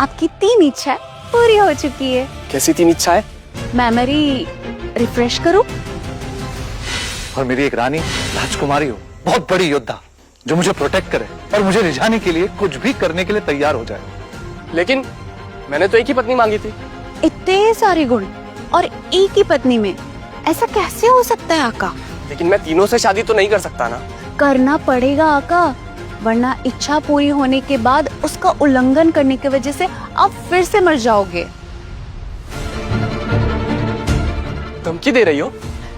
आपकी 3 इच्छाएं पूरी हो चुकी है। कैसी 3 इच्छाएं? मेमोरी रिफ्रेश करूं? और मेरी एक रानी राजकुमारी हो, बहुत बड़ी योद्धा, जो मुझे प्रोटेक्ट करे और मुझे रिझाने के लिए कुछ भी करने के लिए तैयार हो जाए। लेकिन मैंने तो एक ही पत्नी मांगी थी। इतने सारे गुण और एक ही पत्नी में, ऐसा कैसे हो सकता है आका? लेकिन मैं तीनों से शादी तो नहीं कर सकता ना। करना पड़ेगा आका, वरना इच्छा पूरी होने के बाद उसका उल्लंघन करने की वजह से आप फिर से मर जाओगे। धमकी दे रही हो?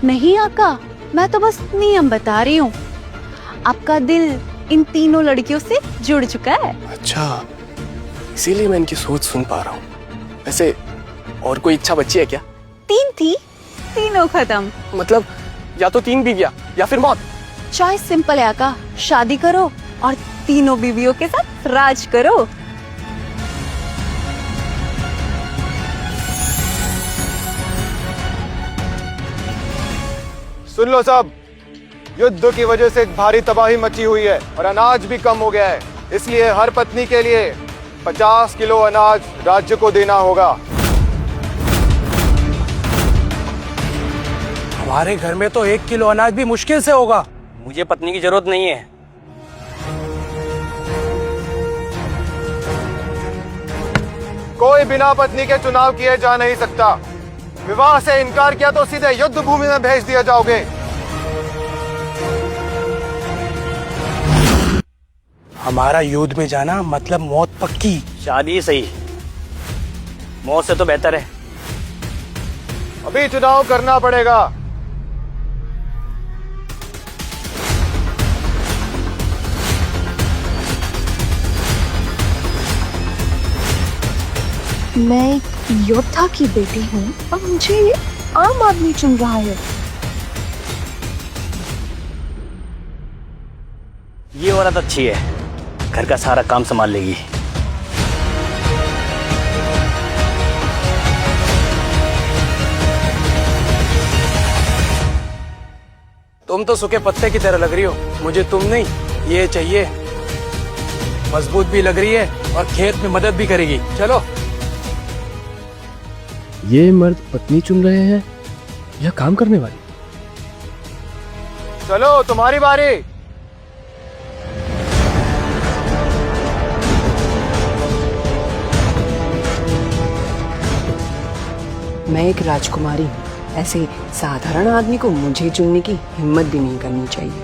नहीं आका, मैं तो बस नियम बता रही हूँ। आपका दिल इन तीनों लड़कियों से जुड़ चुका है। अच्छा, इसीलिए मैं इनकी सोच सुन पा रहा हूँ। वैसे और कोई इच्छा बची है क्या? 3 थी, तीनों खत्म। मतलब या तो 3 बीवियां या फिर मौत। चॉइस सिंपल है आका, शादी करो और तीनों बीवियों के साथ राज करो। सुन लो सब, युद्ध की वजह से एक भारी तबाही मची हुई है और अनाज भी कम हो गया है। इसलिए हर पत्नी के लिए 50 किलो अनाज राज्य को देना होगा। हमारे घर में तो 1 किलो अनाज भी मुश्किल से होगा। मुझे पत्नी की जरूरत नहीं है। कोई बिना पत्नी के चुनाव किए जा नहीं सकता। विवाह से इनकार किया तो सीधे युद्ध भूमि में भेज दिया जाओगे। हमारा युद्ध में जाना मतलब मौत पक्की। शादी सही, मौत से तो बेहतर है। अभी चुनाव करना पड़ेगा। मैं एक योद्धा की बेटी हूँ और मुझे आम आदमी चुन रहा है। ये औरत अच्छी है, घर का सारा काम संभाल लेगी। तुम तो सूखे पत्ते की तरह लग रही हो, मुझे तुम नहीं ये चाहिए। मजबूत भी लग रही है और खेत में मदद भी करेगी। चलो। ये मर्द पत्नी चुन रहे हैं या काम करने वाली? चलो तुम्हारी बारी। मैं एक राजकुमारी हूँ, ऐसे साधारण आदमी को मुझे चुनने की हिम्मत भी नहीं करनी चाहिए।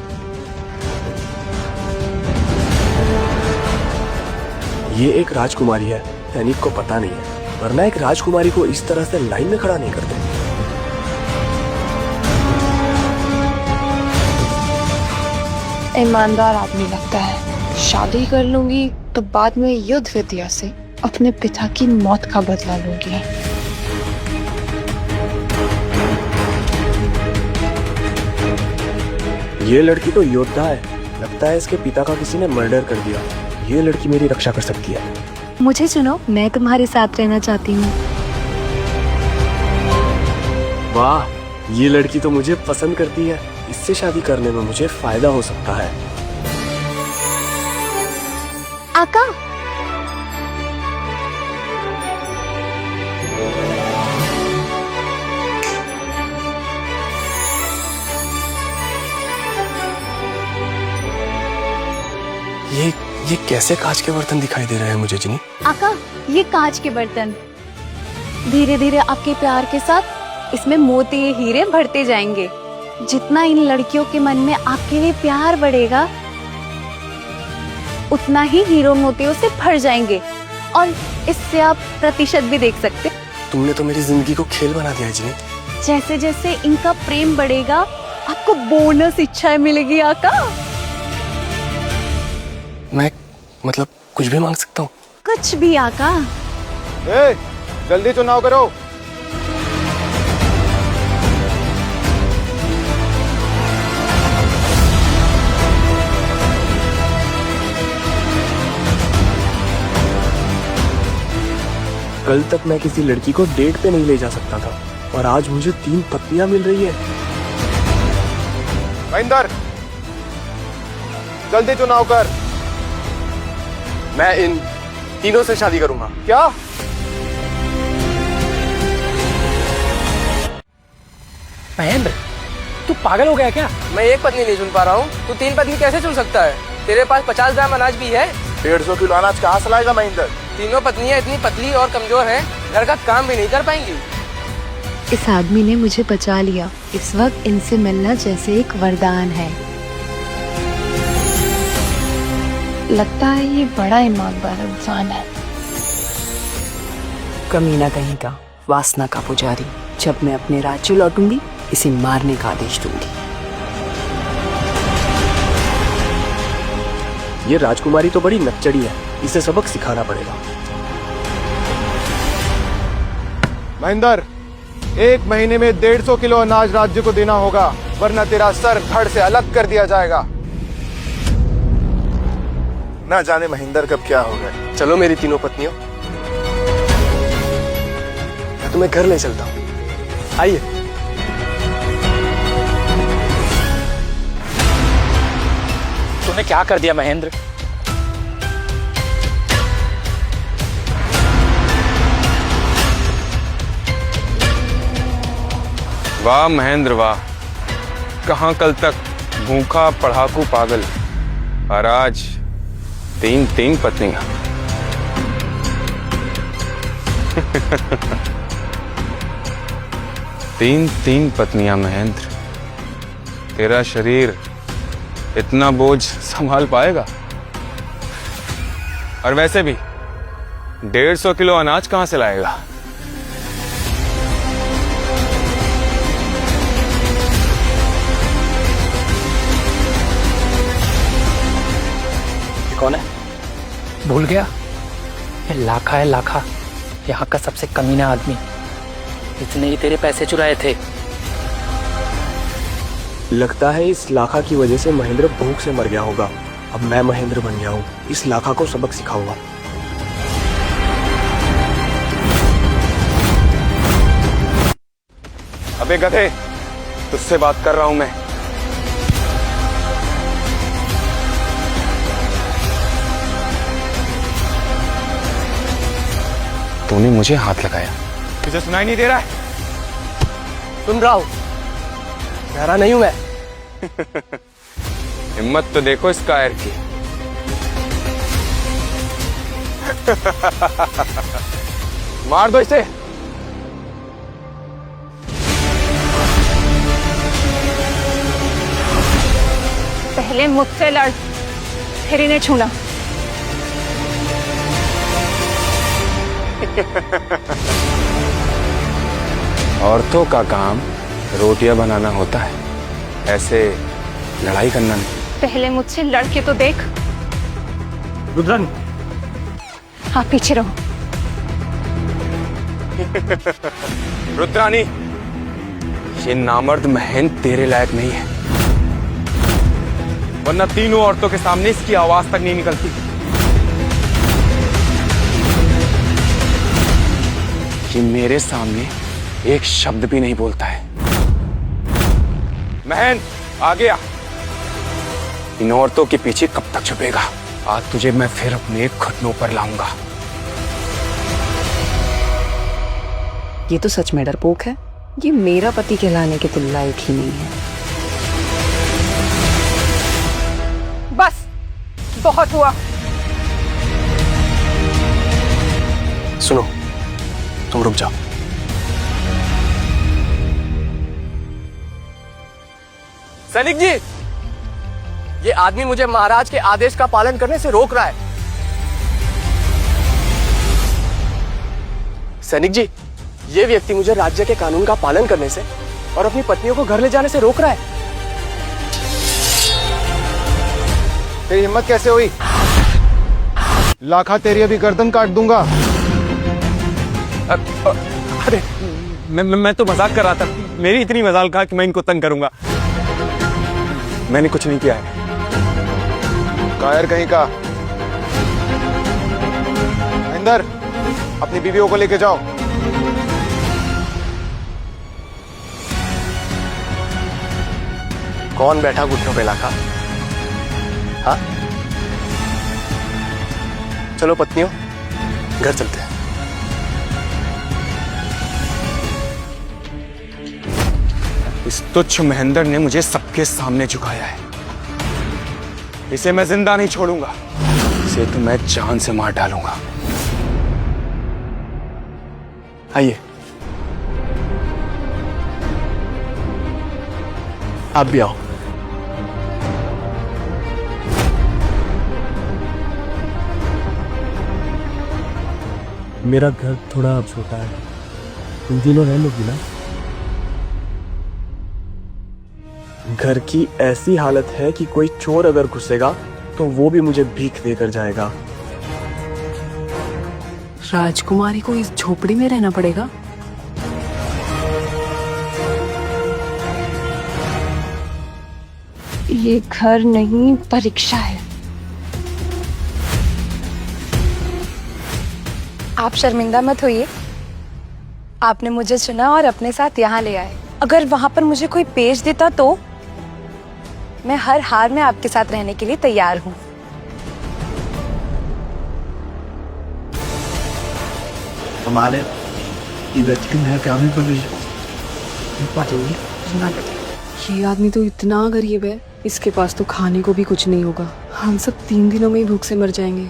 ये एक राजकुमारी है, सैनिक को पता नहीं है, वरना एक राजकुमारी को इस तरह से लाइन में खड़ा नहीं करते। ईमानदार आदमी लगता है। शादी कर लूंगी तो बाद में युद्ध विद्या से अपने पिता की मौत का बदला लूंगी। ये लड़की तो योद्धा है, लगता है इसके पिता का किसी ने मर्डर कर दिया। ये लड़की मेरी रक्षा कर सकती है। मुझे चुनो, मैं तुम्हारे साथ रहना चाहती हूँ। वाह, ये लड़की तो मुझे पसंद करती है। इससे शादी करने में मुझे फायदा हो सकता है। आका, ये कैसे कांच के बर्तन दिखाई दे रहे हैं मुझे जिनी? आका, ये कांच के बर्तन धीरे धीरे आपके प्यार के साथ इसमें मोती हीरे भरते जाएंगे। जितना इन लड़कियों के मन में आपके लिए प्यार बढ़ेगा, उतना ही हीरो मोतियों से भर जाएंगे। और इससे आप प्रतिशत भी देख सकते। तुमने तो मेरी जिंदगी को खेल बना दिया जिनी। जैसे जैसे इनका प्रेम बढ़ेगा, आपको बोनस इच्छाएं मिलेगी आका। मैं मतलब कुछ भी मांग सकता हूँ? कुछ भी आका। जल्दी चुनाव करो। कल तक मैं किसी लड़की को डेट पे नहीं ले जा सकता था, और आज मुझे 3 पत्नियां मिल रही है। महेंद्र, जल्दी चुनाव कर। मैं इन तीनों से शादी करूंगा। क्या? महेंद्र, तू पागल हो गया क्या? मैं एक पत्नी नहीं चुन पा रहा हूँ, तू 3 पत्नी कैसे चुन सकता है? तेरे पास 50 ग्राम अनाज भी है। 150 किलो अनाज कहाँ से लाएगा महेंद्र? तीनों पत्नियां इतनी पतली और कमजोर हैं, घर का काम भी नहीं कर पाएंगी। इस आदमी ने मुझे बचा लिया। इस वक्त इनसे मिलना जैसे एक वरदान है। लगता है ये बड़ा ईमानदार इंसान है। कमीना कहीं का, वासना का पुजारी। जब मैं अपने राज्य लौटूंगी इसे मारने का आदेश दूंगी। ये राजकुमारी तो बड़ी नकचड़ी है, इसे सबक सिखाना पड़ेगा। महेंद्र, 1 महीने में 150 किलो अनाज राज्य को देना होगा, वरना तेरा सर धड़ से अलग कर दिया जाएगा। ना जाने महेंद्र कब क्या होगा। चलो मेरी तीनों पत्नियों, मैं तुम्हें घर ले चलता हूँ। आइए। तूने क्या कर दिया महेंद्र? वाह महेंद्र वाह, कहाँ कल तक भूखा पढ़ाकू पागल, और आज 3 पत्नियां। तीन पत्नियां महेंद्र, तेरा शरीर इतना बोझ संभाल पाएगा? और वैसे भी 150 किलो अनाज कहां से लाएगा? कौन है? भूल गया? ये लाखा है, लाखा, यहाँ का सबसे कमीना आदमी। इसने ही तेरे पैसे चुराए थे। लगता है इस लाखा की वजह से महेंद्र भूख से मर गया होगा। अब मैं महेंद्र बन गया हूँ, इस लाखा को सबक सिखाऊंगा। अबे गधे, तुझसे बात कर रहा हूं मैं। तूने मुझे हाथ लगाया, तुझे सुनाई नहीं दे रहा है? सुन रहा हूँ, डरा नहीं हूं मैं। हिम्मत तो देखो इस कायर की। मार दो इसे। पहले मुझसे लड़, फिर इन्हें छूना। औरतों का काम रोटियां बनाना होता है, ऐसे लड़ाई करना नहीं। पहले मुझसे लड़ के तो देख। रुद्रानी, हाँ पीछे रहो। रुद्रानी, ये नामर्द महेंद्र तेरे लायक नहीं है, वरना तीनों औरतों के सामने इसकी आवाज तक नहीं निकलती। ये मेरे सामने एक शब्द भी नहीं बोलता है। महेंद्र, आ गया। इन औरतों के पीछे कब तक छुपेगा? आज तुझे मैं फिर अपने घुटनों पर लाऊंगा। ये तो सच में डरपोक है। ये मेरा पति कहलाने के तो लायक ही नहीं है। बस, बहुत हुआ। सुनो, तुम रुक जाओ। सैनिक जी, ये आदमी मुझे महाराज के आदेश का पालन करने से रोक रहा है। सैनिक जी, ये व्यक्ति मुझे राज्य के कानून का पालन करने से और अपनी पत्नियों को घर ले जाने से रोक रहा है। तेरी हिम्मत कैसे हुई? लाखा, तेरी अभी गर्दन काट दूंगा। अरे मैं तो मजाक कर रहा था। मेरी इतनी मजाल कहा कि मैं इनको तंग करूंगा। मैंने कुछ नहीं किया है। कायर कहीं का। महेंद्र, अपनी बीवियों को लेके जाओ। कौन बैठा घुटनों पे लाखा? हाँ, चलो पत्नियों, घर चलते हैं। इस तुच्छ महेंद्र ने मुझे सबके सामने झुकाया है। इसे मैं जिंदा नहीं छोड़ूंगा, इसे तो मैं जान से मार डालूंगा। आइए, आप भी आओ। मेरा घर थोड़ा छोटा है, तुम तीनों रह लोगी ना? घर की ऐसी हालत है कि कोई चोर अगर घुसेगा तो वो भी मुझे भीख देकर जाएगा। राजकुमारी को इस झोपड़ी में रहना पड़ेगा। ये घर नहीं, परीक्षा है। आप शर्मिंदा मत होइए। आपने मुझे चुना और अपने साथ यहाँ ले आए। अगर वहां पर मुझे कोई पेश देता तो मैं हर हाल में आपके साथ रहने के लिए तैयार हूँ। हमारे ये आदमी तो इतना गरीब है, इसके पास तो खाने को भी कुछ नहीं होगा। हम सब 3 दिनों में ही भूख से मर जाएंगे।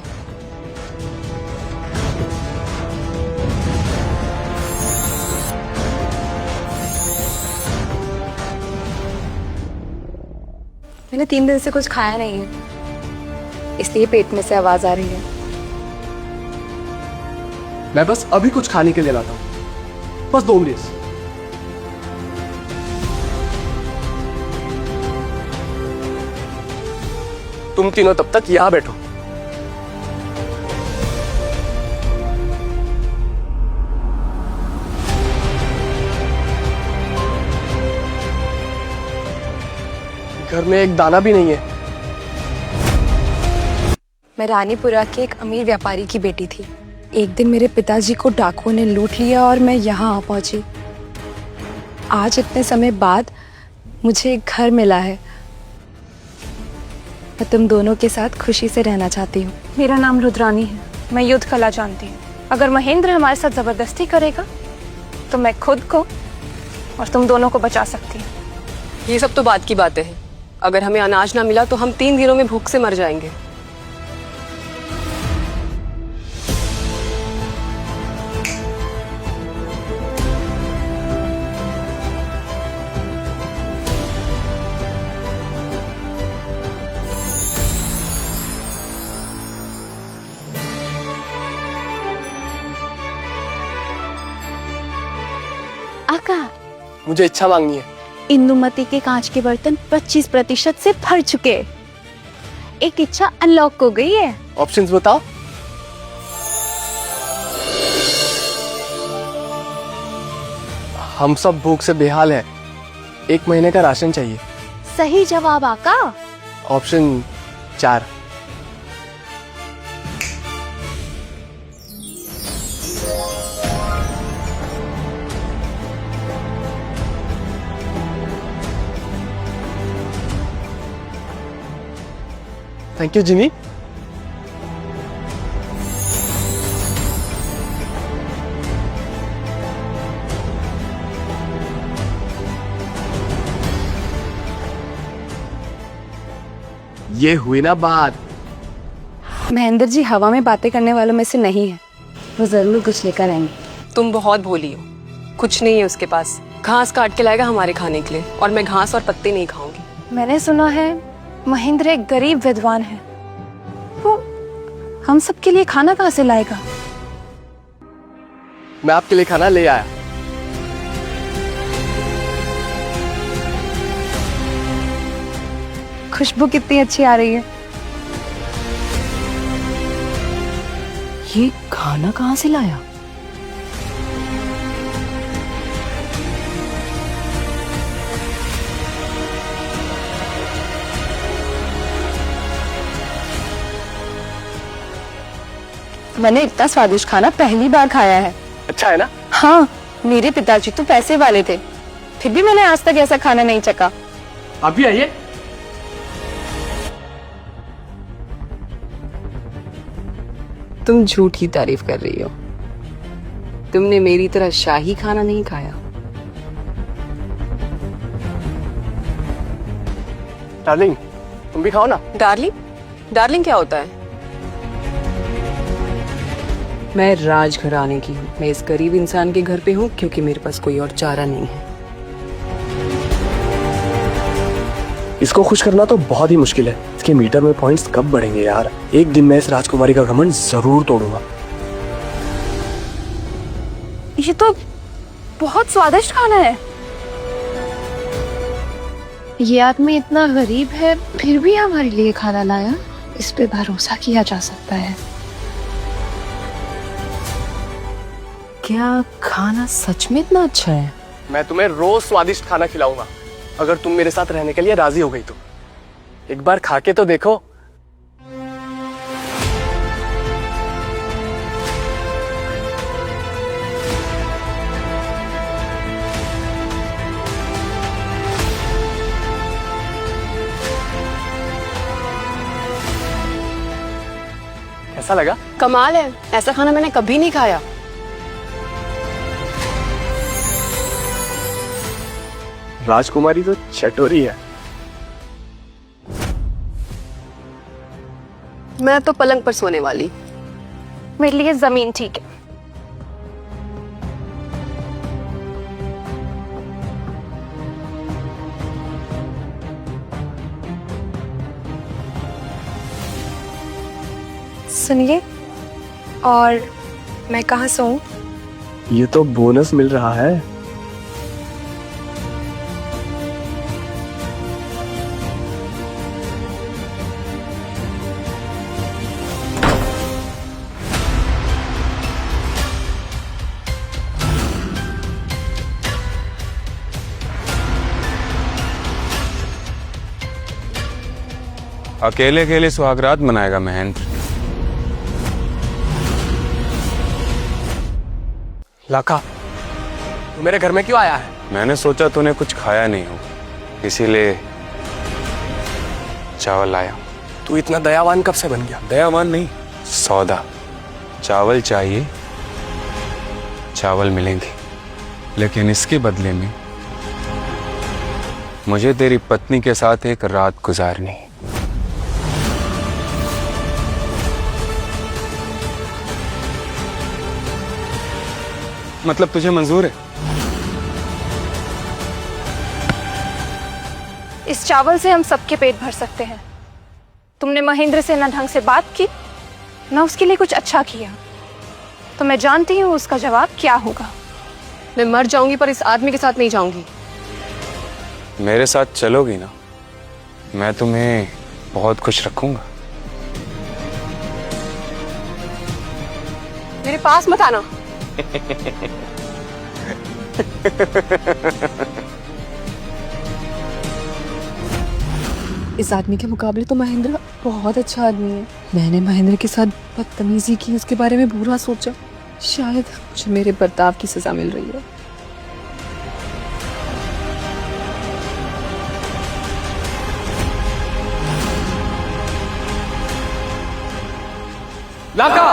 मैंने 3 दिन से कुछ खाया नहीं है, इसलिए पेट में से आवाज आ रही है। मैं बस अभी कुछ खाने के लिए लाता हूँ, बस 2 मिनट। तुम तीनों तब तक यहां बैठो। घर में एक दाना भी नहीं है। मैं रानीपुरा के एक अमीर व्यापारी की बेटी थी। एक दिन मेरे पिताजी को डाकुओं ने लूट लिया और मैं यहाँ आ पहुंची। आज इतने समय बाद मुझे एक घर मिला है। मैं तुम दोनों के साथ खुशी से रहना चाहती हूँ। मेरा नाम रुद्रानी है। मैं युद्ध कला जानती हूँ। अगर महेंद्र हमारे साथ जबरदस्ती करेगा तो मैं खुद को और तुम दोनों को बचा सकती हूँ। ये सब तो बात की बातें हैं। अगर हमें अनाज ना मिला तो हम 3 दिनों में भूख से मर जाएंगे। आका, मुझे इच्छा मांगनी है। इंदुमती के कांच के बर्तन 25% से भर चुके। एक इच्छा अनलॉक हो गई है। ऑप्शंस बताओ। हम सब भूख से बेहाल हैं। 1 महीने का राशन चाहिए। सही जवाब आका। ऑप्शन 4। Thank you Jimmy. ये हुई ना बात। महेंद्र जी हवा में बातें करने वालों में से नहीं है। वो जरूर कुछ लेकर आएंगे। तुम बहुत भोली हो। कुछ नहीं है उसके पास। घास काट के लाएगा हमारे खाने के लिए, और मैं घास और पत्ते नहीं खाऊंगी। मैंने सुना है महेंद्र एक गरीब विद्वान है। वो हम सब के लिए खाना कहाँ से लाएगा? मैं आपके लिए खाना ले आया। खुशबू कितनी अच्छी आ रही है। ये खाना कहाँ से लाया? मैंने इतना स्वादिष्ट खाना पहली बार खाया है। अच्छा है ना? हाँ, मेरे पिताजी तो पैसे वाले थे, फिर भी मैंने आज तक ऐसा खाना नहीं चखा। आप भी आइए। तुम झूठी तारीफ कर रही हो। तुमने मेरी तरह शाही खाना नहीं खाया। डार्लिंग, तुम भी खाओ ना। डार्लिंग? डार्लिंग क्या होता है? मैं राजघराने की हूँ। मैं इस गरीब इंसान के घर पे हूँ क्योंकि मेरे पास कोई और चारा नहीं है। इसको खुश करना तो बहुत ही मुश्किल है। इसके मीटर में पॉइंट्स कब बढ़ेंगे यार। एक दिन मैं इस राजकुमारी का घमंड जरूर तोड़ूंगा। ये तो बहुत स्वादिष्ट खाना है। ये आदमी इतना गरीब है फिर भी हमारे लिए खाना लाया। इस पे भरोसा किया जा सकता है। क्या खाना सच में इतना अच्छा है? मैं तुम्हें रोज स्वादिष्ट खाना खिलाऊंगा अगर तुम मेरे साथ रहने के लिए राजी हो गई तो। एक बार खा के तो देखो। कैसा लगा? कमाल है, ऐसा खाना मैंने कभी नहीं खाया। राजकुमारी तो चटोरी है। मैं तो पलंग पर सोने वाली। मेरे लिए जमीन ठीक है। सुनिए, और मैं कहाँ सोऊं? ये तो बोनस मिल रहा है। अकेले अकेले सुहागरात मनाएगा महेंद्र। लाका, तू मेरे घर में क्यों आया है? मैंने सोचा तूने कुछ खाया नहीं हो, इसीलिए चावल लाया। तू इतना दयावान कब से बन गया? दयावान नहीं, सौदा। चावल चाहिए, चावल मिलेंगे, लेकिन इसके बदले में मुझे तेरी पत्नी के साथ एक रात गुजारनी। मतलब तुझे मंजूर है? इस चावल से हम सबके पेट भर सकते हैं। तुमने महेंद्र से न ढंग से बात की, न उसके लिए कुछ अच्छा किया, तो मैं जानती हूँ उसका जवाब क्या होगा। मैं मर जाऊंगी पर इस आदमी के साथ नहीं जाऊंगी। मेरे साथ चलोगी ना, मैं तुम्हें बहुत खुश रखूंगा। मेरे पास मत आना। इस आदमी के मुकाबले तो महेंद्र बहुत अच्छा आदमी है। मैंने महेंद्र के साथ बदतमीजी की, उसके बारे में बुरा सोचा। शायद मुझे मेरे बर्ताव की सजा मिल रही है। लाका!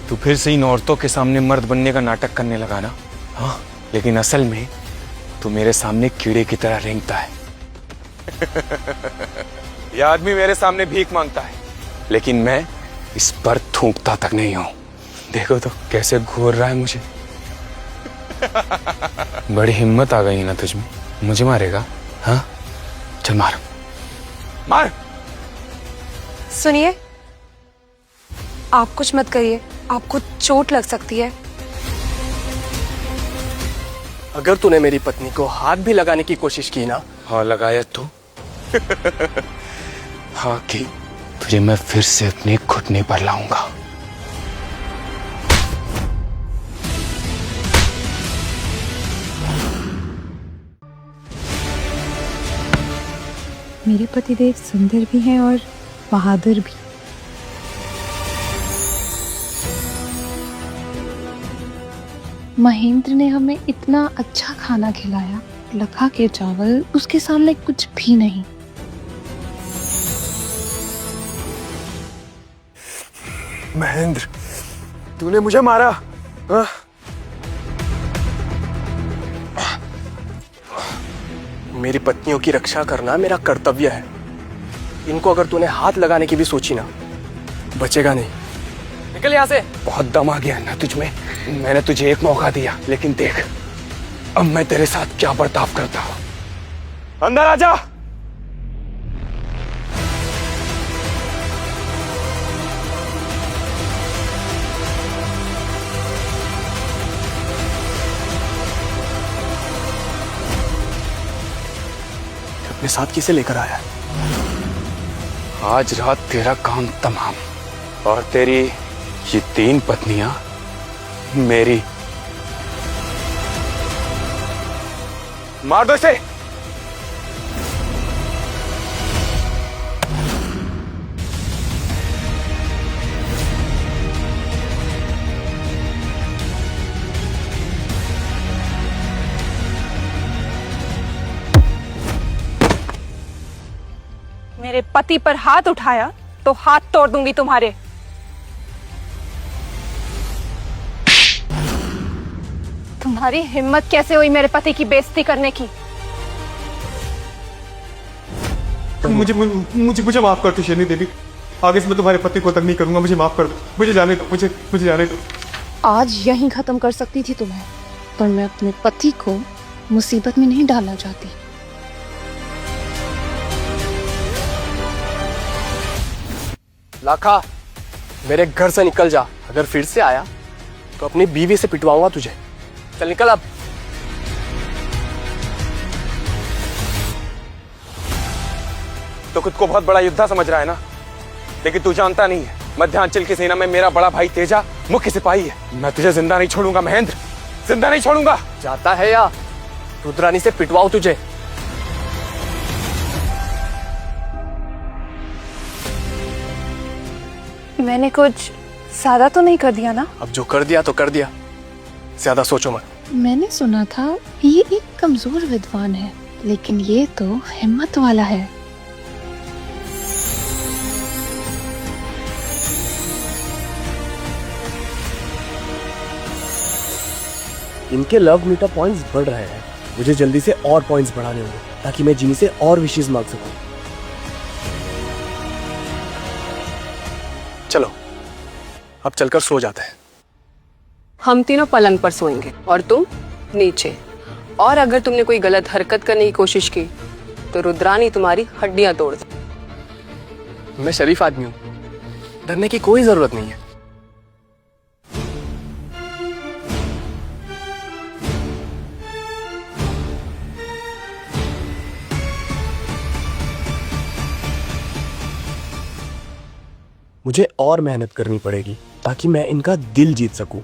तू फिर से इन औरतों के सामने मर्द बनने का नाटक करने लगा ना? हाँ, लेकिन असल में तू मेरे सामने कीड़े की तरह रेंगता है। यह आदमी मेरे सामने भीख मांगता है, लेकिन मैं इस पर थूकता तक नहीं हूं। देखो तो कैसे घूर रहा है मुझे। बड़ी हिम्मत आ गई ना तुझमें, मुझे मारेगा? हाँ, चल मार मार। सुनिए, आप कुछ मत करिए, आपको चोट लग सकती है। अगर तूने मेरी पत्नी को हाथ भी लगाने की कोशिश की ना। हाँ, लगाया तो। हाँ कि तुझे मैं फिर से अपने घुटने पर लाऊंगा। मेरे पतिदेव सुंदर भी हैं और बहादुर भी। महेंद्र ने हमें इतना अच्छा खाना खिलाया, लखा के चावल उसके सामने कुछ भी नहीं। महेंद्र, तूने मुझे मारा। हाँ? मेरी पत्नियों की रक्षा करना मेरा कर्तव्य है। इनको अगर तूने हाथ लगाने की भी सोची ना, बचेगा नहीं। निकल यहाँ से। बहुत दम आ गया ना तुझ में। मैंने तुझे एक मौका दिया, लेकिन देख अब मैं तेरे साथ क्या बर्ताव करता हूं। अंदर आजा। अपने साथ किसे लेकर आया? आज रात तेरा काम तमाम, और तेरी ये 3 पत्नियां मेरी। मार दो इसे। मेरे पति पर हाथ उठाया तो हाथ तोड़ दूंगी तुम्हारे। तुम्हारी हिम्मत कैसे हुई मेरे पति की बेइज्जती करने की? मुझे माफ कर दो शैनी देवी। आगे से मैं तुम्हारे पति को तक नहीं करूंगा। मुझे माफ कर दो। मुझे जाने दो। मुझे जाने दो। आज यहीं खत्म कर सकती थी तुम्हें, पर मैं अपने पति को मुसीबत में नहीं डालना चाहती। लाखा, मेरे घर से निकल जा। अगर फिर से आया तो अपनी बीवी से पिटवाऊंगा तुझे। चल निकल अब। तो खुद को बहुत बड़ा योद्धा समझ रहा है ना, लेकिन तू जानता नहीं है मध्यांचल की सेना में मेरा बड़ा भाई तेजा मुख्य सिपाही है। मैं तुझे जिंदा नहीं छोड़ूंगा महेंद्र, जिंदा नहीं छोड़ूंगा। जाता है या रुद्रानी से पिटवाऊं तुझे? मैंने कुछ ज्यादा तो नहीं कर दिया ना? अब जो कर दिया तो कर दिया, ज्यादा सोचो मत। मैंने सुना था ये एक कमजोर विद्वान है, लेकिन ये तो हिम्मत वाला है। इनके लव मीटअप पॉइंट्स बढ़ रहे हैं। मुझे जल्दी से और पॉइंट्स बढ़ाने होंगे ताकि मैं जिनी से और विशेष मांग सकूं। चलो अब चलकर सो जाते हैं। हम तीनों पलंग पर सोएंगे और तुम नीचे। और अगर तुमने कोई गलत हरकत करने की कोशिश की तो रुद्रानी तुम्हारी हड्डियां तोड़ दे। मैं शरीफ आदमी हूं, डरने की कोई जरूरत नहीं है। मुझे और मेहनत करनी पड़ेगी ताकि मैं इनका दिल जीत सकूं।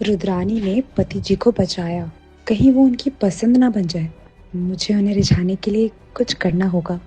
रुद्रानी ने पति जी को बचाया, कहीं वो उनकी पसंद ना बन जाए। मुझे उन्हें रिझाने के लिए कुछ करना होगा।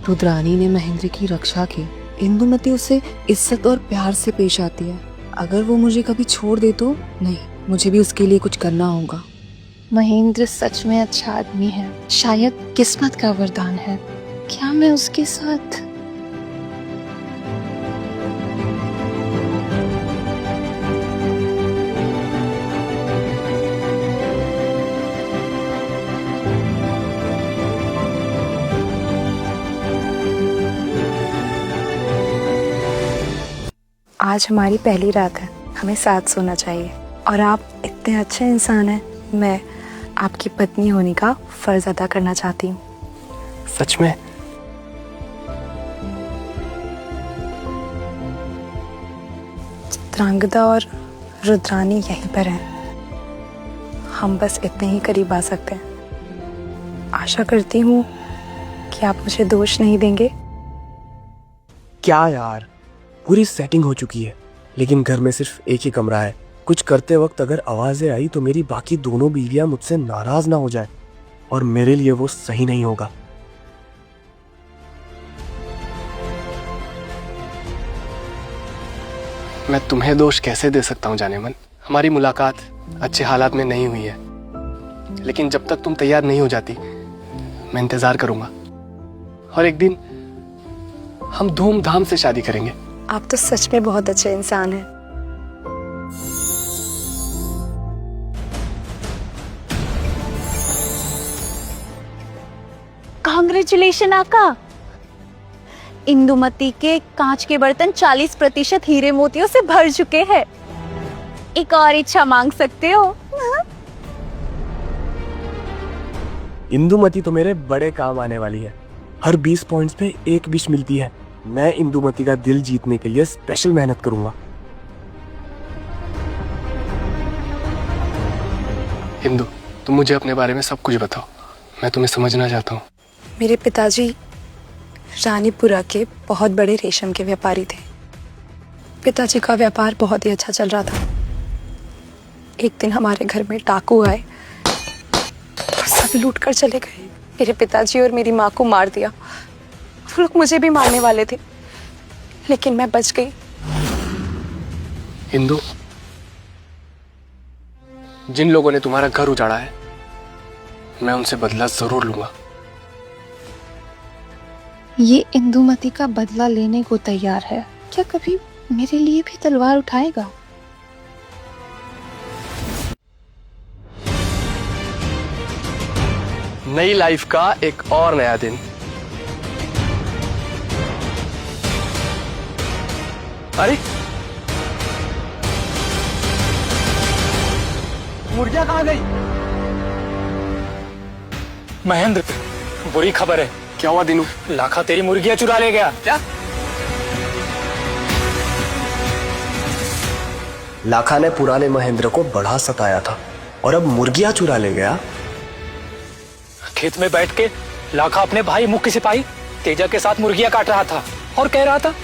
रुद्रानी ने महेंद्र की रक्षा की। इंदुमती उसे इज्जत और प्यार से पेश आती है। अगर वो मुझे कभी छोड़ दे तो नहीं, मुझे भी उसके लिए कुछ करना होगा। महेंद्र सच में अच्छा आदमी है, शायद किस्मत का वरदान है। क्या मैं उसके साथ आज हमारी पहली रात है, हमें साथ सोना चाहिए। और आप इतने अच्छे इंसान हैं, मैं आपकी पत्नी होने का फर्ज अदा करना चाहती हूँ। सच में? चित्रांगदा और रुद्रानी यहीं पर हैं। हम बस इतने ही करीब आ सकते हैं। आशा करती हूँ कि आप मुझे दोष नहीं देंगे। क्या यार, पूरी सेटिंग हो चुकी है, लेकिन घर में सिर्फ एक ही कमरा है। कुछ करते वक्त अगर आवाजें आई तो मेरी बाकी दोनों बीवियां मुझसे नाराज ना हो जाए, और मेरे लिए वो सही नहीं होगा। मैं तुम्हें दोष कैसे दे सकता हूँ जाने मन? हमारी मुलाकात अच्छे हालात में नहीं हुई है, लेकिन जब तक तुम तैयार नहीं हो जाती मैं इंतजार करूंगा, और एक दिन हम धूमधाम से शादी करेंगे। आप तो सच में बहुत अच्छे इंसान हैं। कांग्रेचुलेशन आका। इंदुमती के कांच के बर्तन 40% हीरे मोतियों से भर चुके हैं। एक और इच्छा मांग सकते हो। इंदुमती तो मेरे बड़े काम आने वाली है। हर 20 पॉइंट्स पे एक विश मिलती है। मैं इंदुमती का दिल जीतने के लिए स्पेशल मेहनत करूंगा। इंदु, तुम मुझे अपने बारे में सब कुछ बताओ, मैं तुम्हें समझना चाहता हूँ। मेरे पिताजी रानीपुरा के बहुत बड़े रेशम के व्यापारी थे। पिताजी का व्यापार बहुत ही अच्छा चल रहा था। एक दिन हमारे घर में डाकू आए और सब लूट कर चले गए। मेरे पिताजी और मेरी माँ को मार दिया। वो लोग मुझे भी मारने वाले थे, लेकिन मैं बच गई। इंदु, जिन लोगों ने तुम्हारा घर उजाड़ा है, मैं उनसे बदला जरूर लूंगा। ये इंदुमती का बदला लेने को तैयार है। क्या कभी मेरे लिए भी तलवार उठाएगा? नई लाइफ का एक और नया दिन। अरे मुर्गियां कहाँ गई? महेंद्र, बुरी खबर है। क्या हुआ दिनू? लाखा तेरी मुर्गियां चुरा ले गया। क्या? लाखा ने पुराने महेंद्र को बड़ा सताया था और अब मुर्गियां चुरा ले गया। खेत में बैठ के लाखा अपने भाई मुख्य सिपाही तेजा के साथ मुर्गियां काट रहा था और कह रहा था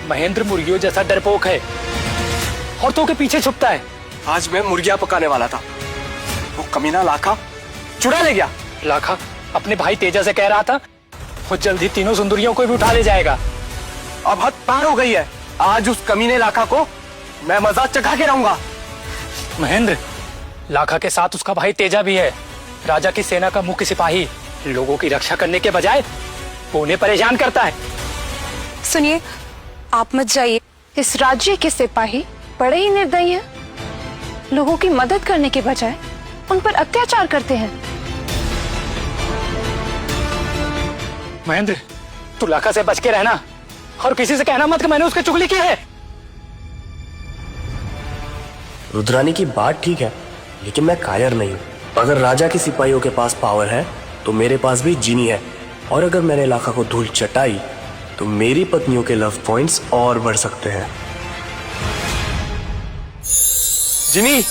महेंद्र मुर्गियों जैसा डरपोक है और तो के पीछे छुपता है। आज मैं मुर्गियां पकाने वाला था, वो कमीना लाखा चुरा ले गया। लाखा अपने भाई तेजा से कह रहा था वो जल्दी तीनों सुंदरियों को भी उठा ले जाएगा। अब हद पार हो गई है। आज उस कमीने लाखा को मैं मजाक चखा के रहूंगा। महेंद्र, लाखा के साथ उसका भाई तेजा भी है, राजा की सेना का मुख्य सिपाही। लोगों की रक्षा करने के बजाय वो उन्हें परेशान करता है। सुनिए, आप मत जाइए। इस राज्य के सिपाही बड़े ही निर्दयी हैं। लोगों की मदद करने के बजाय उन पर अत्याचार करते हैं। महेंद्र, तू लाखा से बच के रहना और किसी से कहना मत कि मैंने उसकी चुगली की है। रुद्रानी की बात ठीक है, लेकिन मैं कायर नहीं हूँ। अगर राजा के सिपाहियों के पास पावर है तो मेरे पास भी जीनी है, और अगर मैंने लाखा को धूल चटाई तो मेरी पत्नियों के लव पॉइंट्स और बढ़ सकते हैं। जिनी,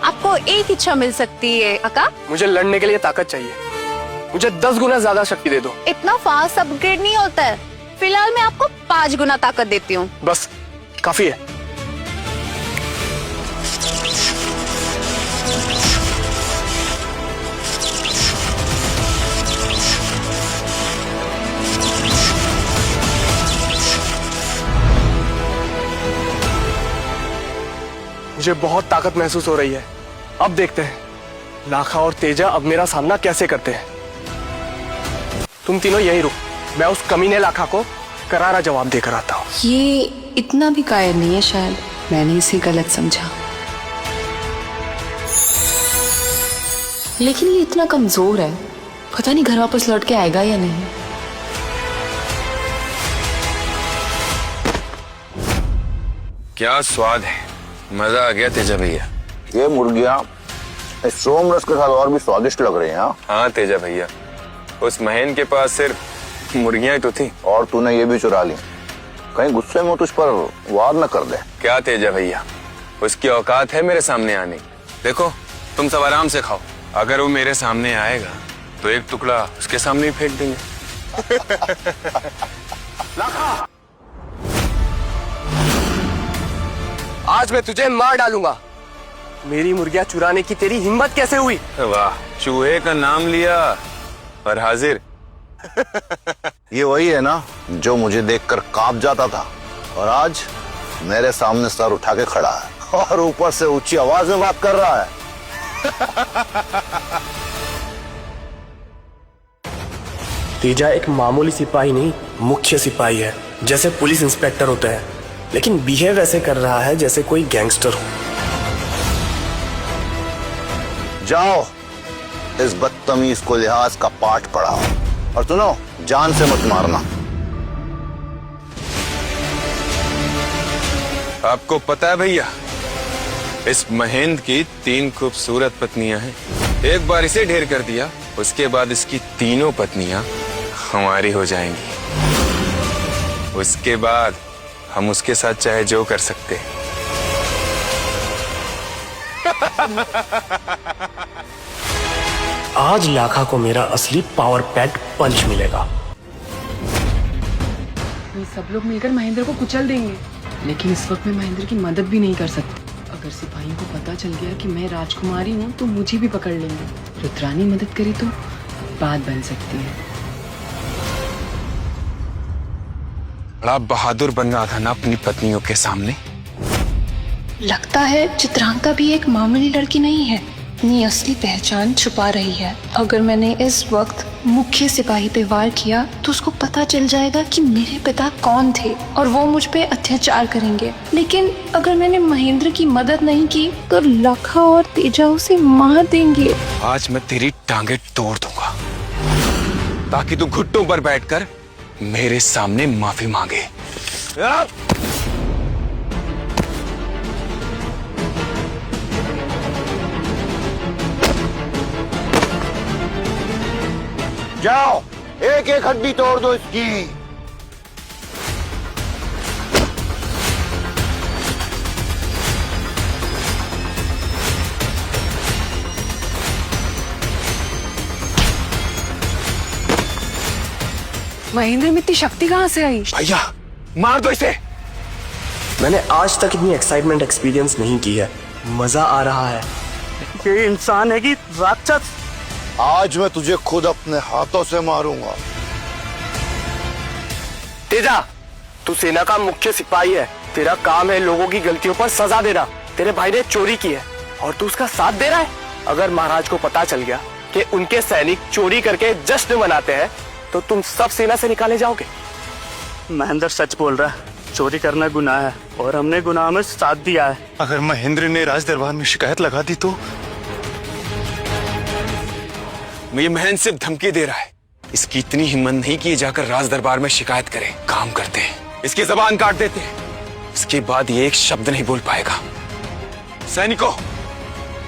आपको एक इच्छा मिल सकती है आका। मुझे लड़ने के लिए ताकत चाहिए। मुझे 10 गुना ज्यादा शक्ति दे दो। इतना फास्ट अपग्रेड नहीं होता है। फिलहाल मैं आपको 5 गुना ताकत देती हूँ। बस काफी है। मुझे बहुत ताकत महसूस हो रही है। अब देखते हैं लाखा और तेजा अब मेरा सामना कैसे करते हैं। तुम तीनों यहीं रुक, मैं उस कमीने लाखा को करारा जवाब देकर आता हूँ। ये इतना भी कायर नहीं है, शायद मैंने इसे गलत समझा। लेकिन ये इतना कमजोर है, पता नहीं घर वापस लौट के आएगा या नहीं। क्या स्वाद है, मजा आ गया तेजा भैया। ये मुर्गियां इस सोम रस के साथ और भी स्वादिष्ट लग रही हैं। हाँ तेजा भैया, उस महेंद्र के पास सिर्फ मुर्गियां ही तो थी। और तूने ये भी चुरा ली। कहीं गुस्से में तुझ पर वार न कर दे। क्या तेजा भैया, उसकी औकात है मेरे सामने आने की। देखो तुम सब आराम से खाओ, अगर वो मेरे सामने आएगा तो एक टुकड़ा उसके सामने ही फेंक देंगे। आज मैं तुझे मार डालूंगा। मेरी मुर्गियां चुराने की तेरी हिम्मत कैसे हुई? वाह, चूहे का नाम लिया और हाजिर। ये वही है ना जो मुझे देखकर कांप जाता था और आज मेरे सामने सर उठा के खड़ा है और ऊपर से ऊंची आवाज में बात कर रहा है। तेजा एक मामूली सिपाही नहीं, मुख्य सिपाही है। जैसे पुलिस इंस्पेक्टर होते हैं, लेकिन बिहेव ऐसे कर रहा है जैसे कोई गैंगस्टर हो। जाओ इस बदतमीज को लिहाज का पाठ पढ़ाओ और सुनो, जान से मत मारना। आपको पता है भैया, इस महेंद्र की 3 खूबसूरत पत्नियां हैं। एक बार इसे ढेर कर दिया, उसके बाद इसकी तीनों पत्नियां हमारी हो जाएंगी। उसके बाद हम उसके साथ चाहे जो कर सकते हैं। आज लाखा को मेरा असली पावर पैक पंच मिलेगा। ये सब लोग मिलकर महेंद्र को कुचल देंगे, लेकिन इस वक्त मैं महेंद्र की मदद भी नहीं कर सकती। अगर सिपाहियों को पता चल गया कि मैं राजकुमारी हूँ तो मुझे भी पकड़ लेंगे। रुद्रानी मदद करी तो बात बन सकती है। बड़ा बहादुर बन रहा था ना अपनी पत्नियों के सामने। लगता है चित्रांका भी एक मामूली लड़की नहीं है, अपनी असली पहचान छुपा रही है। अगर मैंने इस वक्त मुख्य सिपाही पे वार किया तो उसको पता चल जाएगा कि मेरे पिता कौन थे और वो मुझ पे अत्याचार करेंगे। लेकिन अगर मैंने महेंद्र की मदद नहीं की तो लाखा और तेजा उसे मार देंगे। आज मैं तेरी टांगे तोड़ दूंगा ताकि तू घुट्टों पर बैठकर मेरे सामने माफी मांगे। जाओ एक एक हड्डी तोड़ दो इसकी। महेंद्र में इतनी शक्ति कहाँ से आई? भैया मार दो इसे। मैंने आज तक इतनी एक्साइटमेंट एक्सपीरियंस नहीं की है। मजा आ रहा है। ये इंसान है कि राक्षस? आज मैं तुझे खुद अपने हाथों से मारूंगा। तेजा, तू सेना का मुख्य सिपाही है। तेरा काम है लोगों की गलतियों पर सजा देना। तेरे भाई ने चोरी की है और तू उसका साथ दे रहा है। अगर महाराज को पता चल गया कि उनके सैनिक चोरी करके जश्न मनाते हैं तो तुम सब सेना से निकाले जाओगे। महेंद्र सच बोल रहा है, चोरी करना गुनाह है और हमने गुनाह में साथ दिया है। अगर महेंद्र ने राज दरबार में शिकायत लगा दी तो? ये महेंद्र सिर्फ धमकी दे रहा है। इसकी इतनी हिम्मत नहीं कि जाकर राज दरबार में शिकायत करे। काम करते हैं, इसकी जबान काट देते हैं, इसके बाद ये एक शब्द नहीं बोल पाएगा। सैनिकों,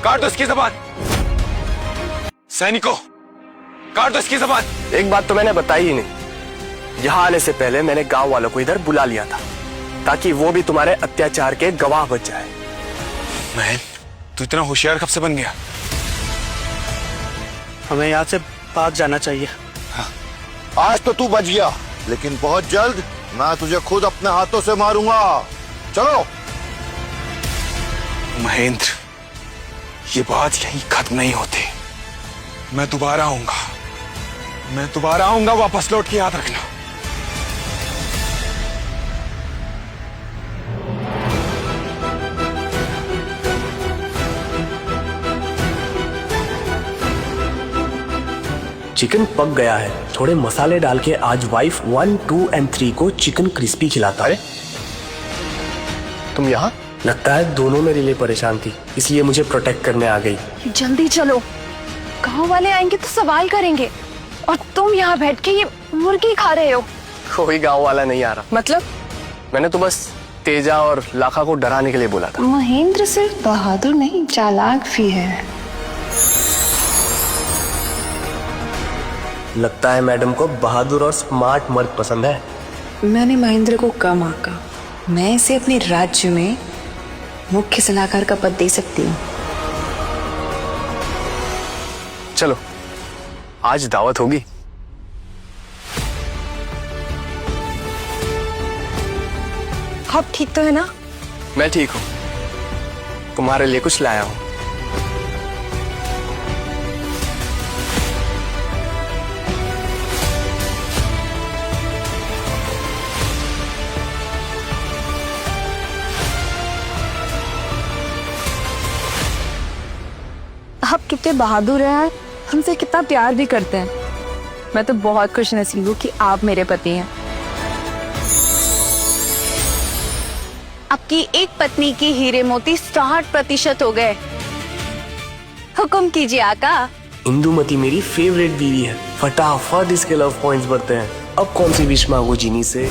काट दो इसकी जबान। सैनिकों, काट दो इसकी जबान। एक बात तो मैंने बताई ही नहीं। यहाँ आने से पहले मैंने गांव वालों को इधर बुला लिया था ताकि वो भी तुम्हारे अत्याचार के गवाह बच जाए। महेंद्र, तू इतना होशियार कब से बन गया? हमें यहाँ से भाग जाना चाहिए। आज तो तू बच गया, लेकिन बहुत जल्द मैं तुझे खुद अपने हाथों से मारूंगा। चलो। महेंद्र, ये बात यहीं खत्म नहीं होती। मैं दोबारा आऊंगा, वापस लौट के याद रखना। चिकन पक गया है। थोड़े मसाले डाल के आज वाइफ 1, 2 और 3 को चिकन क्रिस्पी खिलाता। अरे तुम यहाँ? लगता है दोनों मेरे लिए परेशान थी, इसलिए मुझे प्रोटेक्ट करने आ गई। जल्दी चलो, गांव वाले आएंगे तो सवाल करेंगे और तुम यहाँ बैठ के ये मुर्गी खा रहे हो। कोई गांव वाला नहीं आ रहा। मतलब? मैंने तो बस तेजा और लाखा को डराने के लिए बोला था। महेंद्र सिर्फ बहादुर नहीं, चालाक भी है। लगता है मैडम को बहादुर और स्मार्ट मर्द पसंद है। मैंने महेंद्र को कम आंका। मैं इसे अपने राज्य में मुख्य सलाहकार का पद दे सकती हूँ। चलो, आज दावत होगी। आप ठीक तो है ना? मैं ठीक हूँ, तुम्हारे लिए कुछ लाया हूँ। आप कितने बहादुर हैं, हमसे कितना प्यार भी करते हैं। मैं तो बहुत खुश नसीब हूँ कि आप मेरे पति हैं। आपकी एक पत्नी की हीरे मोती 60% हो गए। हुक्म कीजिए आका। इंदुमती मेरी फेवरेट बीवी है, फटाफट इसके लव पॉइंट्स बढ़ते हैं। अब कौन सी विश मांगू जीनी से?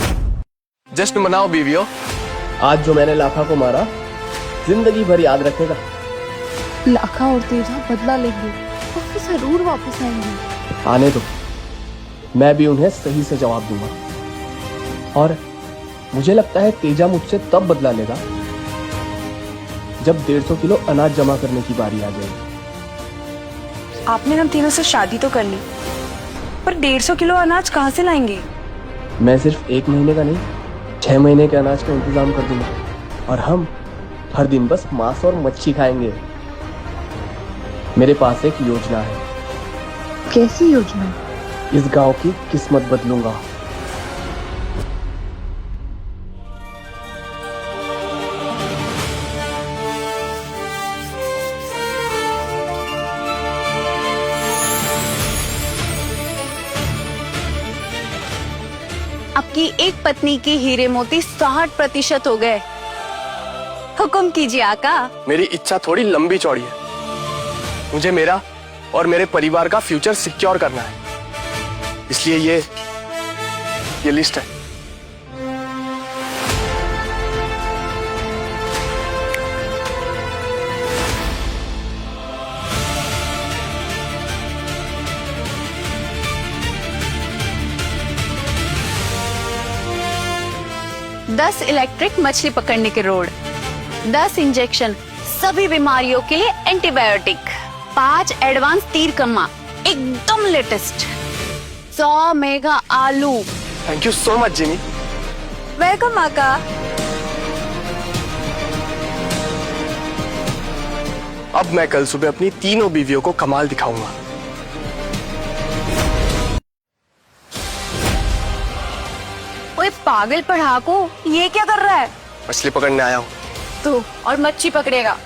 जश्न मनाओ बीवियों। आज जो मैंने लाखा को मारा, जिंदगी भर याद रखेगा। लाखा और तेजा बदला लेंगे और फिर जरूर वापस आएंगे। आने दो, मैं भी उन्हें सही से जवाब दूंगा। और मुझे लगता है तेजा मुझसे तब बदला लेगा जब 150 किलो अनाज जमा करने की बारी आ जाएगी। आपने हम तीनों से शादी तो कर ली, पर 150 किलो अनाज कहाँ से लाएंगे? मैं सिर्फ 1 महीने का नहीं, 6 महीने के अनाज का इंतजाम कर दूंगा। और हम हर दिन बस मांस और मच्छी खाएंगे। मेरे पास एक योजना है। कैसी योजना? इस गांव की किस्मत बदलूंगा। आपकी एक पत्नी की हीरे मोती 60% हो गए। हुक्म कीजिए आका। मेरी इच्छा थोड़ी लंबी चौड़ी है। मुझे मेरा और मेरे परिवार का फ्यूचर सिक्योर करना है, इसलिए ये लिस्ट है। दस इलेक्ट्रिक मछली पकड़ने के रोड, 10 इंजेक्शन सभी बीमारियों के लिए एंटीबायोटिक, 5 एडवांस तीर कम्मा एकदम लेटेस्ट, 100 मेगा आलू। थैंक यू सो मच जिनी। वेलकम आका। अब मैं कल सुबह अपनी तीनों बीवियों को कमाल दिखाऊंगा। ओए पागल पढ़ाकू, ये क्या कर रहा है? मछली पकड़ने आया हूँ। तू और मच्छी पकड़ेगा,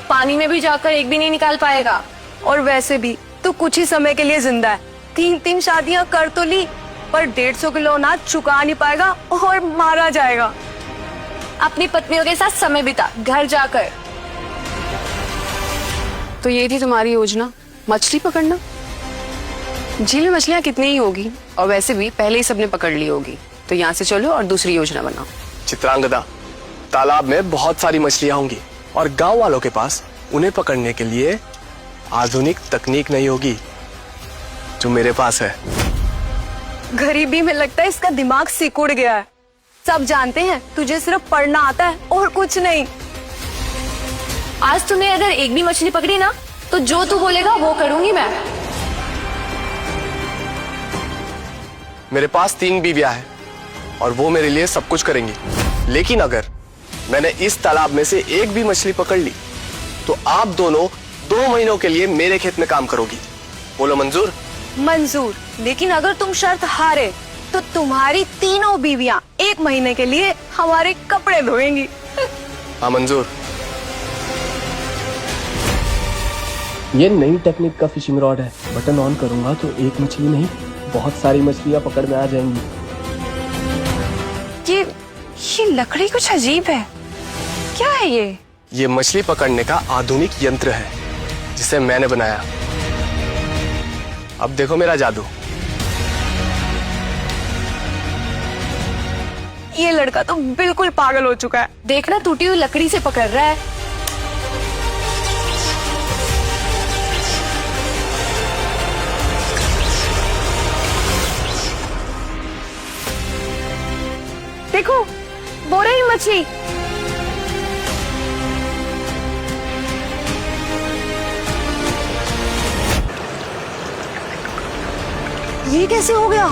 पानी में भी जाकर एक भी नहीं निकाल पाएगा। और वैसे भी तू कुछ ही समय के लिए जिंदा है। 3 शादियां कर तो ली, पर 150 किलो अनाज चुका नहीं पाएगा और मारा जाएगा। अपनी पत्नियों के साथ समय बिता घर जाकर। तो ये थी तुम्हारी योजना, मछली पकड़ना? झील में मछलियां कितनी ही होगी, और वैसे भी पहले ही सबने पकड़ ली होगी। तो यहाँ से चलो और दूसरी योजना बनाओ। चित्रांगदा, तालाब में बहुत सारी मछलियां होंगी और गांव वालों के पास उन्हें पकड़ने के लिए आधुनिक तकनीक नहीं होगी जो मेरे पास है। गरीबी में लगता है इसका दिमाग सिकुड़ गया है। सब जानते हैं तुझे सिर्फ पढ़ना आता है और कुछ नहीं। आज तूने अगर एक भी मछली पकड़ी ना, तो जो तू बोलेगा वो करूंगी मैं। मेरे पास 3 बीवियां हैं और वो मेरे लिए सब कुछ करेंगी। लेकिन अगर मैंने इस तालाब में से एक भी मछली पकड़ ली तो आप दोनों 2 महीनों के लिए मेरे खेत में काम करोगी। बोलो मंजूर? मंजूर, लेकिन अगर तुम शर्त हारे तो तुम्हारी तीनों बीवियां 1 महीने के लिए हमारे कपड़े धोएंगी। हाँ मंजूर। ये नई टेक्निक का फिशिंग रॉड है। बटन ऑन करूंगा तो एक मछली नहीं, बहुत सारी मछलियां पकड़ में आ जाएंगी। ये लकड़ी कुछ अजीब है, क्या है ये? ये मछली पकड़ने का आधुनिक यंत्र है जिसे मैंने बनाया। अब देखो मेरा जादू। ये लड़का तो बिल्कुल पागल हो चुका है। देखना टूटी हुई लकड़ी से पकड़ रहा है। मछली। ये कैसे हो गया?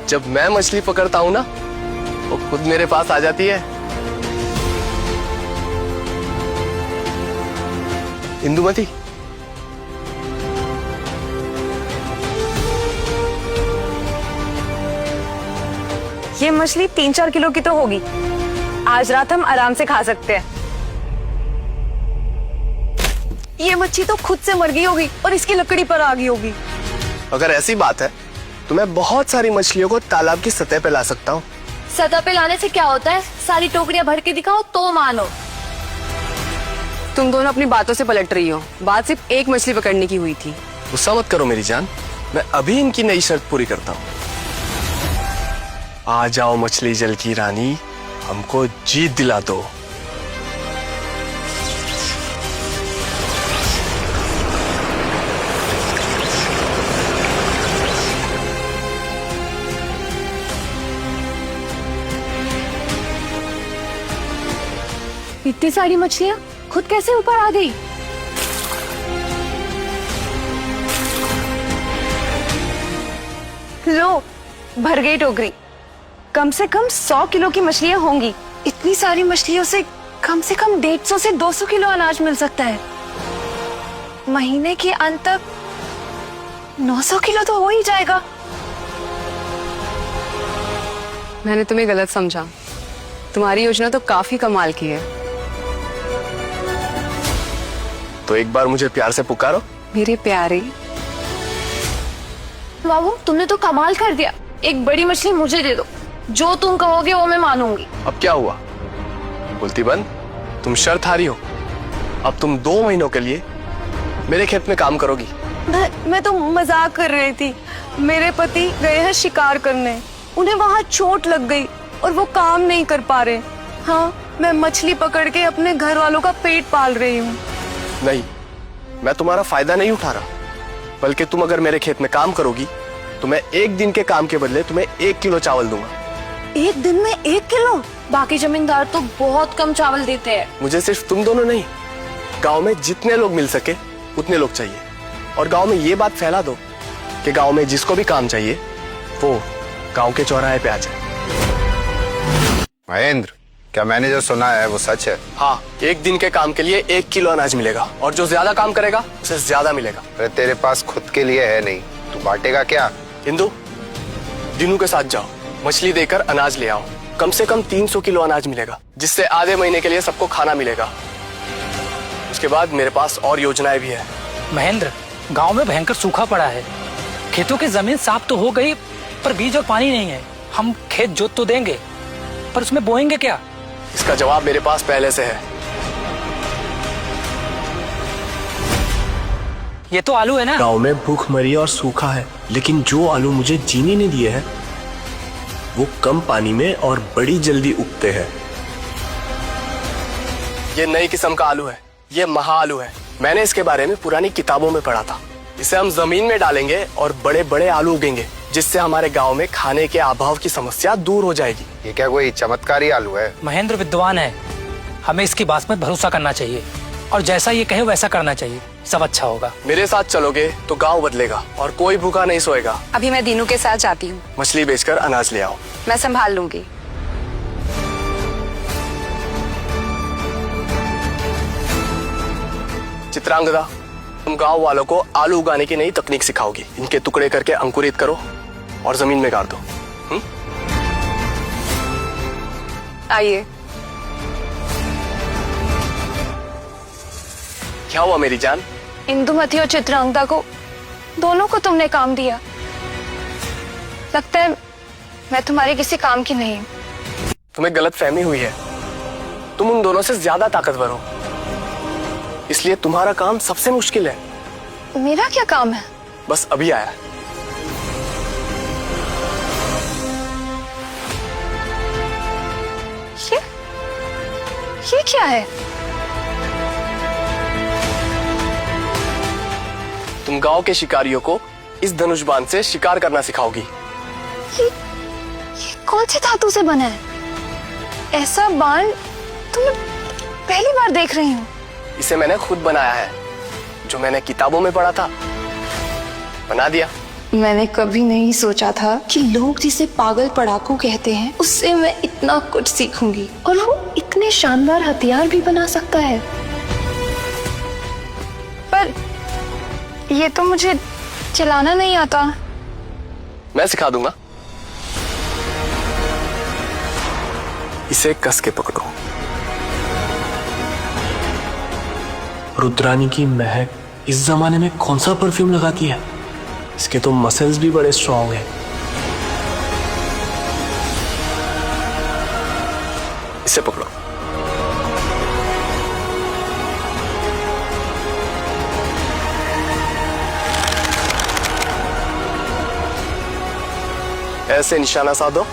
जब मैं मछली पकड़ता हूं ना, वो खुद मेरे पास आ जाती है। इंदुमती, ये मछली 3-4 किलो की तो होगी। आज रात हम आराम से खा सकते हैं। ये मच्छी तो खुद से मर गई होगी और इसकी लकड़ी पर आ गई होगी। अगर ऐसी बात है तो मैं बहुत सारी मछलियों को तालाब की सतह पे ला सकता हूँ। सतह पे लाने से क्या होता है? सारी टोकरियां भर के दिखाओ तो मानो। तुम दोनों अपनी बातों से पलट रही हो। बात सिर्फ एक मछली पकड़ने की हुई थी। गुस्सा मत करो मेरी जान, मैं अभी इनकी नई शर्त पूरी करता हूँ। आ जाओ मछली जल की रानी, हमको जीत दिला दो। इतनी सारी मछलियां खुद कैसे ऊपर आ गई? लो, भर गई टोकरी। कम से कम 100 किलो की मछलियां होंगी। इतनी सारी मछलियों से कम 150 से 200 किलो अनाज मिल सकता है। महीने के अंत तक 900 किलो तो हो ही जाएगा। मैंने तुम्हें गलत समझा। तुम्हारी योजना तो काफी कमाल की है। तो एक बार मुझे प्यार से पुकारो। मेरे प्यारे। बाबू, तुमने तो कमाल कर दिया। एक बड़ी मछली मुझे दे दो, जो तुम कहोगे वो मैं मानूंगी। अब क्या हुआ? बोलती बंद, तुम शर्त हारी हो। अब तुम 2 महीनों के लिए मेरे खेत में काम करोगी। मैं तो मजाक कर रही थी। मेरे पति गए हैं शिकार करने, उन्हें वहाँ चोट लग गई और वो काम नहीं कर पा रहे। हाँ, मैं मछली पकड़ के अपने घर वालों का पेट पाल रही हूँ। नहीं, मैं तुम्हारा फायदा नहीं उठा रहा, बल्कि तुम अगर मेरे खेत में काम करोगी तो मैं 1 दिन के काम के बदले तुम्हें 1 किलो चावल दूंगा। 1 दिन में 1 किलो? बाकी जमींदार तो बहुत कम चावल देते हैं। मुझे सिर्फ तुम दोनों नहीं, गांव में जितने लोग मिल सके उतने लोग चाहिए। और गांव में ये बात फैला दो कि गांव में जिसको भी काम चाहिए वो गांव के चौराहे पे आ जाए। महेंद्र, क्या मैंने जो सुना है वो सच है? हाँ, 1 दिन के काम के लिए 1 किलो अनाज मिलेगा और जो ज्यादा काम करेगा उसे ज्यादा मिलेगा। अरे तेरे पास खुद के लिए है नहीं, तू बांटेगा क्या? इंदु, दिनू के साथ जाओ, मछली देकर अनाज ले आओ। कम से कम 300 किलो अनाज मिलेगा, जिससे आधे महीने के लिए सबको खाना मिलेगा। उसके बाद मेरे पास और योजनाएं भी है। महेंद्र, गांव में भयंकर सूखा पड़ा है। खेतों की जमीन साफ तो हो गई, पर बीज और पानी नहीं है। हम खेत जोत तो देंगे, पर उसमें बोएंगे क्या? इसका जवाब मेरे पास पहले से है। ये तो आलू है ना? गांव में भूखमरी और सूखा है, लेकिन जो आलू मुझे जीनी ने दिए हैं वो कम पानी में और बड़ी जल्दी उगते हैं। ये नई किस्म का आलू है, ये महा आलू है। मैंने इसके बारे में पुरानी किताबों में पढ़ा था। इसे हम जमीन में डालेंगे और बड़े बड़े आलू उगेंगे, जिससे हमारे गांव में खाने के अभाव की समस्या दूर हो जाएगी। ये क्या कोई चमत्कारी आलू है? महेंद्र विद्वान है, हमें इसकी बात पर भरोसा करना चाहिए और जैसा ये कहे वैसा करना चाहिए। सब अच्छा होगा। मेरे साथ चलोगे तो गांव बदलेगा और कोई भूखा नहीं सोएगा। अभी मैं दीनू के साथ जाती हूँ। मछली बेचकर अनाज ले आओ। मैं संभाल लूंगी। चित्रांगदा, तुम गांव वालों को आलू उगाने की नई तकनीक सिखाओगी। इनके टुकड़े करके अंकुरित करो और जमीन में गाड़ दो। आइए। क्या हुआ मेरी जान? इंदुमती और चित्रांगदा को, दोनों को तुमने काम दिया। लगता है मैं तुम्हारे किसी काम की नहीं। तुम्हें गलत फहमी हुई है। तुम उन दोनों से ज्यादा ताकतवर हो, इसलिए तुम्हारा काम सबसे मुश्किल है। मेरा क्या काम है? बस अभी आया। ये क्या है? तुम गांव के शिकारियों को इस धनुष बाण से शिकार करना सिखाओगी। ये कौन सी धातु से बना है? ऐसा बाण तो मैं पहली बार देख रही हूँ। इसे मैंने खुद बनाया है, जो मैंने किताबों में पढ़ा था, बना दिया। मैंने कभी नहीं सोचा था कि लोग जिसे पागल पढ़ाकू कहते हैं उससे मैं इतना कुछ सीखूंगी, और वो इतने शानदार हथियार भी बना सकता है। पर ये तो मुझे चलाना नहीं आता। मैं सिखा दूंगा। इसे कस के पकड़ो। रुद्रानी की महक इस जमाने में कौन सा परफ्यूम लगाती है? इसके तो मसल्स भी बड़े स्ट्रांग हैं। इसे पकड़ो। ऐसे निशाना साधो।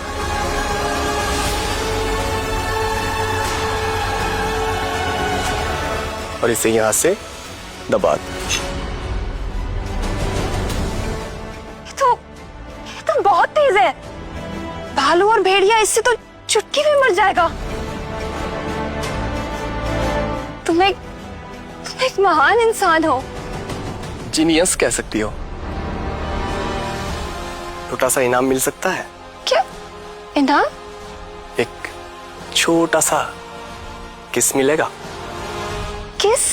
और इसे यहां से दबा दो। ये तो बहुत तेज है। भालू और भेड़िया इससे तो चुटकी में मर जाएगा। तुम एक महान इंसान हो। जीनियस कह सकती हो। छोटा सा इनाम मिल सकता है। क्या इनाम? एक छोटा सा किस मिलेगा। किस?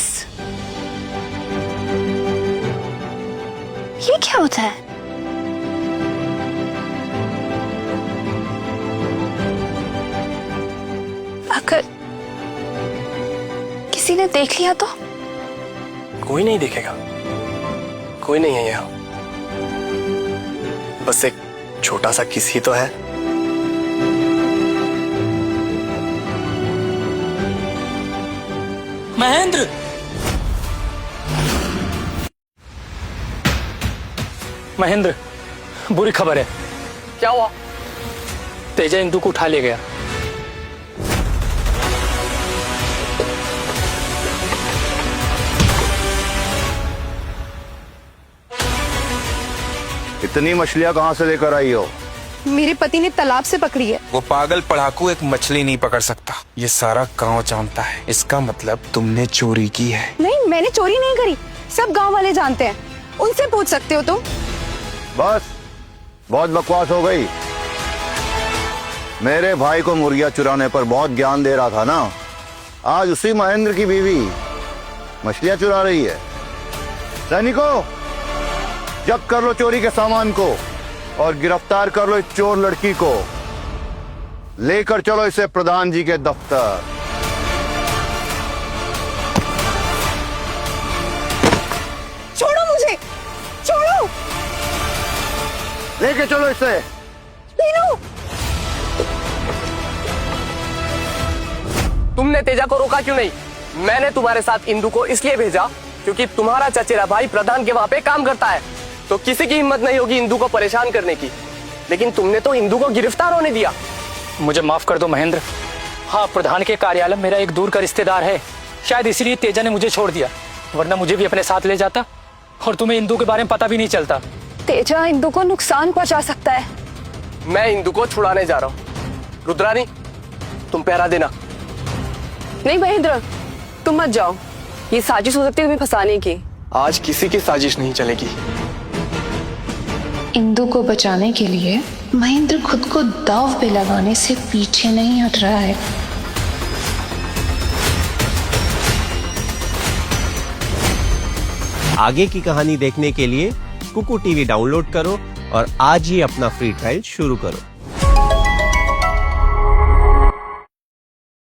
ये क्या होता है? अगर किसी ने देख लिया तो? कोई नहीं देखेगा, कोई नहीं है यहाँ। बस एक छोटा सा किस ही तो है। महेंद्र, महेंद्र, बुरी खबर है। क्या हुआ? तेजा इंदु को उठा ले गया। इतनी मछलियां कहां से लेकर आई हो? मेरे पति ने तालाब से पकड़ी है। वो पागल पढ़ाकू एक मछली नहीं पकड़ सकता, ये सारा गांव जानता है। इसका मतलब तुमने चोरी की है। नहीं, मैंने चोरी नहीं करी। सब गांव वाले जानते हैं, उनसे पूछ सकते हो तुम। बस, बहुत बकवास हो गई। मेरे भाई को मुर्गियां चुराने पर बहुत ज्ञान दे रहा था ना, आज उसी महेंद्र की बीवी मछलियां चुरा रही है। सैनिकों, जब्त कर लो चोरी के सामान को और गिरफ्तार कर लो इस चोर लड़की को। लेकर चलो इसे प्रधान जी के दफ्तर। छोड़ो मुझे, छोड़ो। लेके चलो इसे। तीनों। तुमने तेजा को रोका क्यों नहीं? मैंने तुम्हारे साथ इंदु को इसलिए भेजा क्योंकि तुम्हारा चचेरा भाई प्रधान के वहां पे काम करता है, तो किसी की हिम्मत नहीं होगी इंदु को परेशान करने की। लेकिन तुमने तो इंदु को गिरफ्तार होने दिया। मुझे माफ कर दो महेंद्र। हाँ, प्रधान के कार्यालय मेरा एक दूर का रिश्तेदार है, शायद इसीलिए तेजा ने मुझे छोड़ दिया, वरना मुझे भी अपने साथ ले जाता और तुम्हें इंदु के बारे में पता भी नहीं चलता। तेजा इंदु को नुकसान पहुंचा सकता है। मैं इंदु को छुड़ाने जा रहा हूँ। रुद्रानी, तुम पहरा देना। नहीं महेंद्र, तुम मत जाओ, ये साजिश हो सकती है तुम्हें फंसाने की। आज किसी की साजिश नहीं चलेगी। इंदु को बचाने के लिए महेंद्र खुद को दांव पे लगाने से पीछे नहीं हट रहा है। आगे की कहानी देखने के लिए कुकू टीवी डाउनलोड करो और आज ही अपना फ्री ट्रायल शुरू करो।